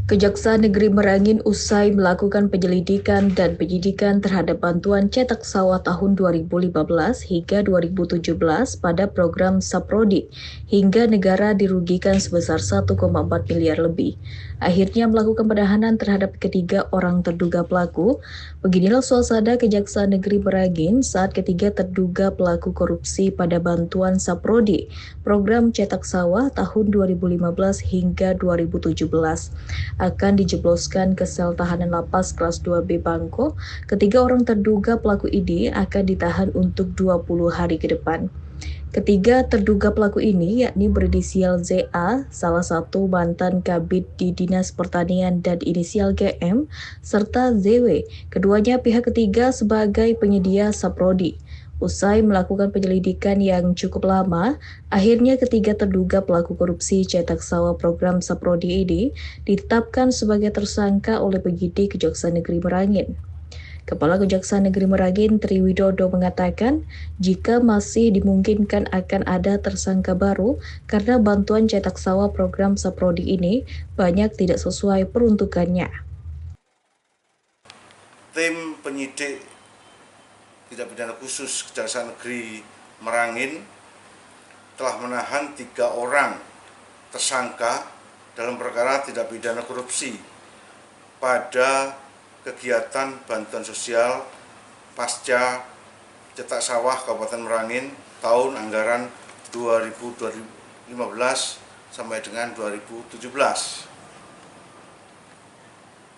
Kejaksaan Negeri Merangin usai melakukan penyelidikan dan penyidikan terhadap bantuan cetak sawah tahun 2015 hingga 2017 pada program Saprodi, hingga negara dirugikan sebesar 1,4 miliar lebih. Akhirnya melakukan penahanan terhadap ketiga orang terduga pelaku. Beginilah suasana Kejaksaan Negeri Merangin saat ketiga terduga pelaku korupsi pada bantuan Saprodi, program cetak sawah tahun 2015 hingga 2017 akan dijebloskan ke sel tahanan lapas kelas 2B Bangko. Ketiga orang terduga pelaku ini akan ditahan untuk 20 hari ke depan. Ketiga terduga pelaku ini yakni berinisial ZA, salah satu mantan kabid di Dinas Pertanian dan inisial GM, serta ZW, keduanya pihak ketiga sebagai penyedia saprodi. Usai melakukan penyelidikan yang cukup lama, akhirnya ketiga terduga pelaku korupsi cetak sawah program saprodi ini ditetapkan sebagai tersangka oleh penyidik Kejaksaan Negeri Merangin. Kepala Kejaksaan Negeri Merangin Tri Widodo mengatakan, jika masih dimungkinkan akan ada tersangka baru karena bantuan cetak sawah program Saprodi ini banyak tidak sesuai peruntukannya. Tim penyidik tindak pidana khusus Kejaksaan Negeri Merangin telah menahan 3 orang tersangka dalam perkara tindak pidana korupsi pada kegiatan bantuan sosial pasca cetak sawah Kabupaten Merangin tahun anggaran 2015 sampai dengan 2017.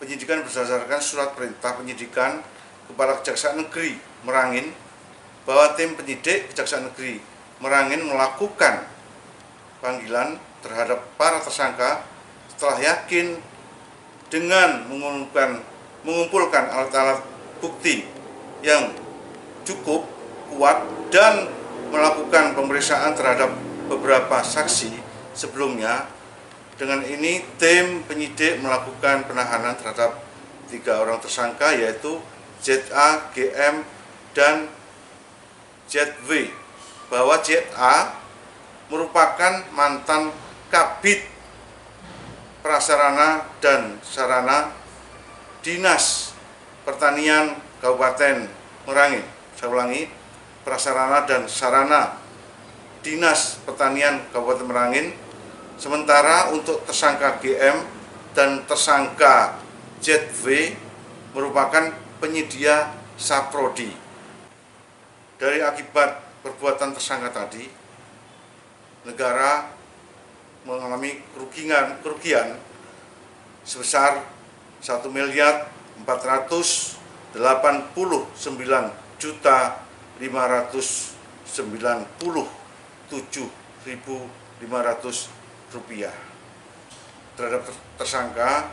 Penyidikan berdasarkan surat perintah penyidikan Kepala Kejaksaan Negeri Merangin bahwa tim penyidik Kejaksaan Negeri Merangin melakukan panggilan terhadap para tersangka setelah yakin dengan mengumpulkan alat-alat bukti yang cukup kuat dan melakukan pemeriksaan terhadap beberapa saksi sebelumnya. Dengan ini tim penyidik melakukan penahanan terhadap 3 orang tersangka yaitu ZA, GM, dan ZW. Bahwa ZA merupakan mantan kabid prasarana dan sarana Dinas Pertanian Kabupaten Merangin. Saya ulangi, prasarana dan sarana Dinas Pertanian Kabupaten Merangin. Sementara untuk tersangka GM dan tersangka ZW merupakan penyedia saprodi. Dari akibat perbuatan tersangka tadi, negara mengalami kerugian sebesar 1.449.597.500 rupiah. Terhadap tersangka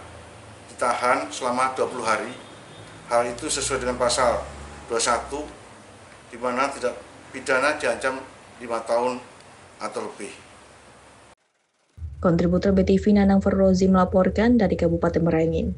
ditahan selama 20 hari. Hal itu sesuai dengan pasal 21 di mana tidak pidana diancam 5 tahun atau lebih. Kontributor BTV Nanang Ferrozi melaporkan dari Kabupaten Merangin.